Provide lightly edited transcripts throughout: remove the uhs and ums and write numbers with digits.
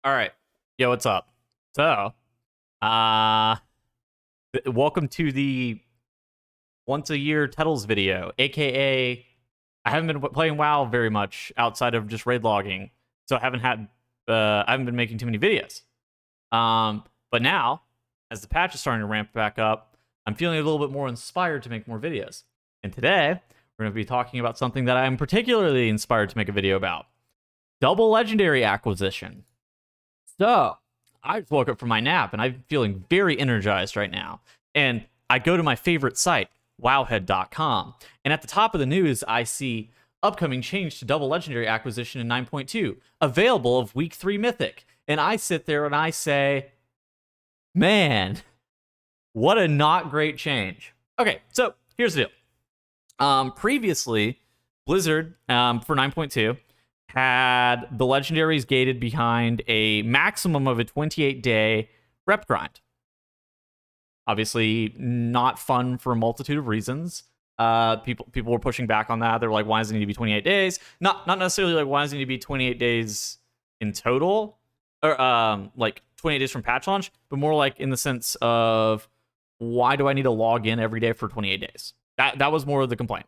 All right. Yo, what's up? So, uh, welcome to the once a year Tuttles video, aka I haven't been playing WoW very much outside of just raid logging, so I haven't been making too many videos. But now, as the patch is starting to ramp back up, I'm feeling a little bit more inspired to make more videos. And today, we're going to be talking about something that I'm particularly inspired to make a video about: double legendary acquisition. So, I just woke up from my nap and I'm feeling very energized right now. And I go to my favorite site, wowhead.com. And at the top of the news, I see upcoming change to double legendary acquisition in 9.2, available of week 3 mythic. And I sit there and I say, man, what a not great change. Okay, so here's the deal. Previously, Blizzard for 9.2 had the legendaries gated behind a maximum of a 28-day rep grind. Obviously, not fun for a multitude of reasons. People were pushing back on that. They were like, why does it need to be 28 days? Not necessarily like, why does it need to be 28 days in total? Or like 28 days from patch launch, but more like in the sense of, why do I need to log in every day for 28 days? That was more of the complaint.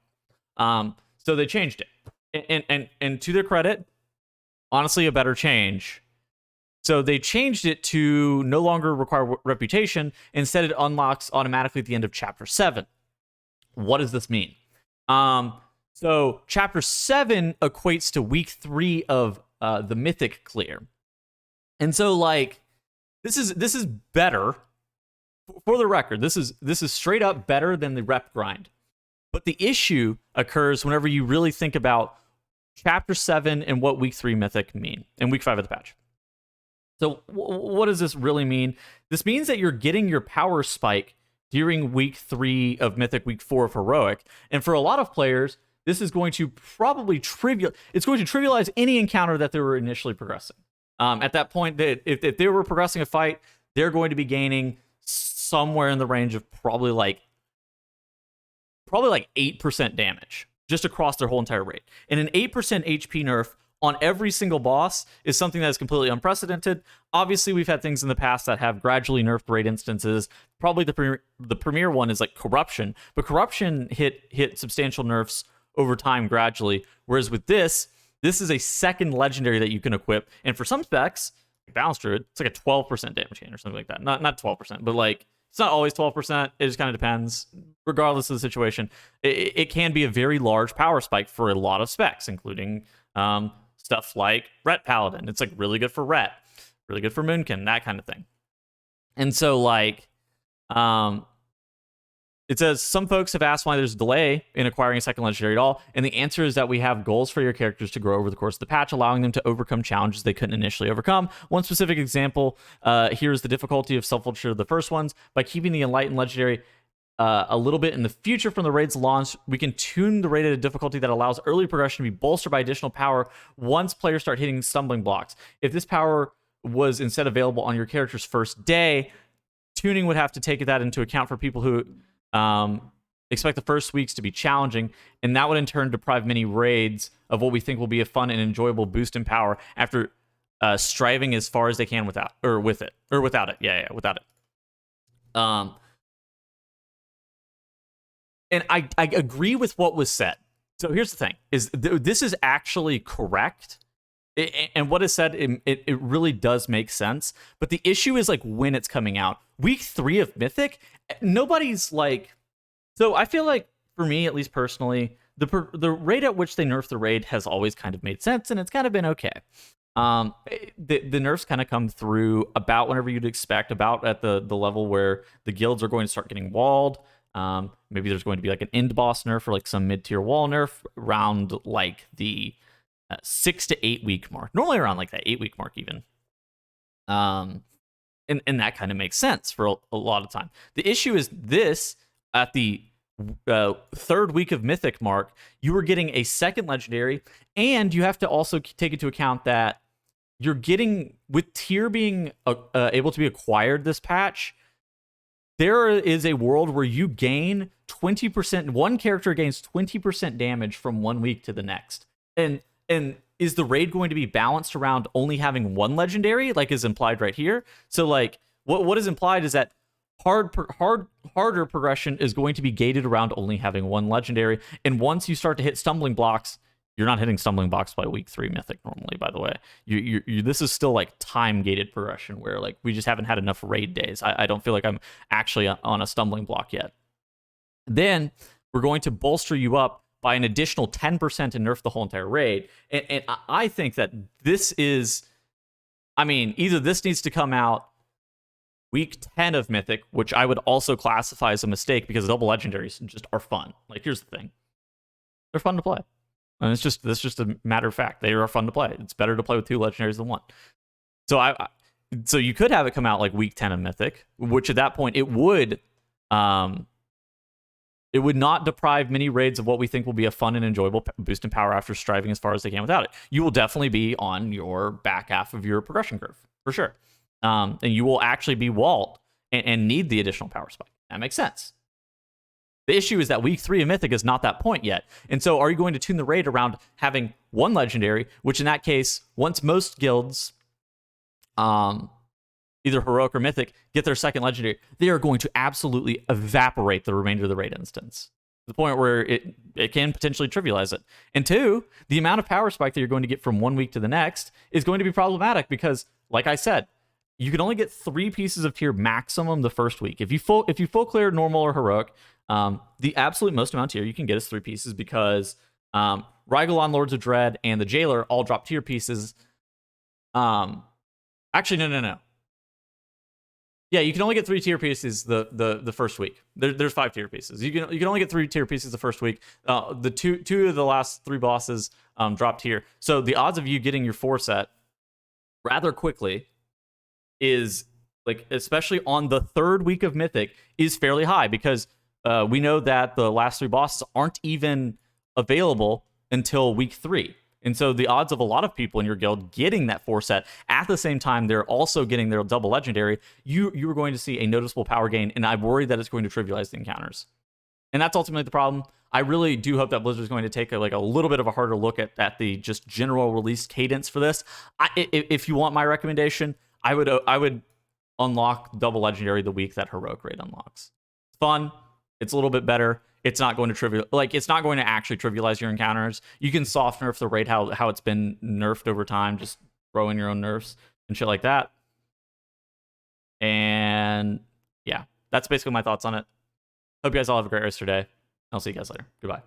So they changed it. And to their credit, honestly, a better change. So they changed it to no longer require reputation. Instead, it unlocks automatically at the end of Chapter 7. What does this mean? So Chapter 7 equates to week 3 of the Mythic clear. And so, like, this is better. For the record, this is straight up better than the rep grind. But the issue occurs whenever you really think about Chapter 7 and what week 3 mythic mean, and week 5 of the patch. So what does this really mean? This means that you're getting your power spike during week 3 of mythic, week 4 of heroic. And for a lot of players, this is going to probably trivialize any encounter that they were initially progressing. At that point, if they were progressing a fight, they're going to be gaining somewhere in the range of probably like 8% damage just across their whole entire raid. And an 8% HP nerf on every single boss is something that is completely unprecedented. Obviously, we've had things in the past that have gradually nerfed raid instances. Probably the premier one is like Corruption, but Corruption hit substantial nerfs over time gradually. Whereas with this is a second legendary that you can equip, and for some specs, Balance Druid, it's like a 12% damage gain or something like that. Not 12%, but like, it's not always 12%. It just kind of depends. Regardless of the situation, it can be a very large power spike for a lot of specs, including stuff like Ret Paladin. It's like really good for Ret, really good for Moonkin, that kind of thing. And so, like, it says, some folks have asked why there's a delay in acquiring a second legendary at all, and the answer is that we have goals for your characters to grow over the course of the patch, allowing them to overcome challenges they couldn't initially overcome. One specific example here is the difficulty of self-vulture of the first ones. By keeping the Enlightened legendary a little bit in the future from the raid's launch, we can tune the raid at a difficulty that allows early progression to be bolstered by additional power once players start hitting stumbling blocks. If this power was instead available on your character's first day, tuning would have to take that into account for people who expect the first weeks to be challenging, and that would in turn deprive many raids of what we think will be a fun and enjoyable boost in power after striving as far as they can without it. Without it. And I agree with what was said. So here's the thing: is this is actually correct, and what is said, it really does make sense. But the issue is like when it's coming out. Week 3 of Mythic, nobody's like. So I feel like, for me at least personally, the rate at which they nerf the raid has always kind of made sense, and it's kind of been okay. The nerfs kind of come through about whenever you'd expect, about at the level where the guilds are going to start getting walled. Maybe there's going to be like an end boss nerf or like some mid-tier wall nerf around like the 6 to 8 week mark. Normally around like that 8 week mark even. And that kind of makes sense for a lot of time. The issue is this: at the 3rd week of Mythic mark, you were getting a second legendary, and you have to also take into account that you're getting, with tier being able to be acquired this patch, there is a world where you gain 20%, one character gains 20% damage from 1 week to the next. And is the raid going to be balanced around only having one legendary, like is implied right here? So like what is implied is that harder progression is going to be gated around only having one legendary, and once you start to hit stumbling blocks, you're not hitting stumbling blocks by week 3 mythic normally, by the way. You this is still like time gated progression where like we just haven't had enough raid days. I don't feel like I'm actually on a stumbling block yet. Then we're going to bolster you up by an additional 10% and nerf the whole entire raid. And I think that this is, I mean, either this needs to come out week 10 of Mythic, which I would also classify as a mistake because double legendaries just are fun. Like, here's the thing. They're fun to play. And that's just a matter of fact. They are fun to play. It's better to play with 2 legendaries than 1. So you could have it come out like week 10 of Mythic, which at that point it would not deprive many raids of what we think will be a fun and enjoyable boost in power after striving as far as they can without it. You will definitely be on your back half of your progression curve, for sure. And you will actually be walled and need the additional power spike. That makes sense. The issue is that week 3 of Mythic is not that point yet. And so are you going to tune the raid around having one legendary, which in that case, once most guilds, either Heroic or Mythic, get their second legendary, they are going to absolutely evaporate the remainder of the raid instance. To the point where it can potentially trivialize it. And 2, the amount of power spike that you're going to get from one week to the next is going to be problematic because, like I said, you can only get 3 pieces of tier maximum the first week. If you full clear normal or heroic, the absolute most amount of tier you can get is 3 pieces because Rygalon, Lords of Dread, and the Jailer all drop tier pieces. Actually, no. Yeah, you can only get 3 tier pieces the first week. There's 5 tier pieces. You can only get 3 tier pieces the first week. The two of the last 3 bosses drop tier. So the odds of you getting your 4 set rather quickly is, like, especially on the 3rd week of Mythic, is fairly high because we know that the last 3 bosses aren't even available until week 3. And so the odds of a lot of people in your guild getting that 4 set at the same time they're also getting their double legendary, you are going to see a noticeable power gain, and I worry that it's going to trivialize the encounters. And that's ultimately the problem. I really do hope that Blizzard is going to take a little bit of a harder look at the just general release cadence for this. If you want my recommendation, I would unlock double legendary the week that heroic raid unlocks. It's fun. It's a little bit better. It's not going to it's not going to actually trivialize your encounters. You can soft nerf the raid how it's been nerfed over time. Just throw in your own nerfs and shit like that. And yeah, that's basically my thoughts on it. Hope you guys all have a great rest of your day. I'll see you guys later. Goodbye.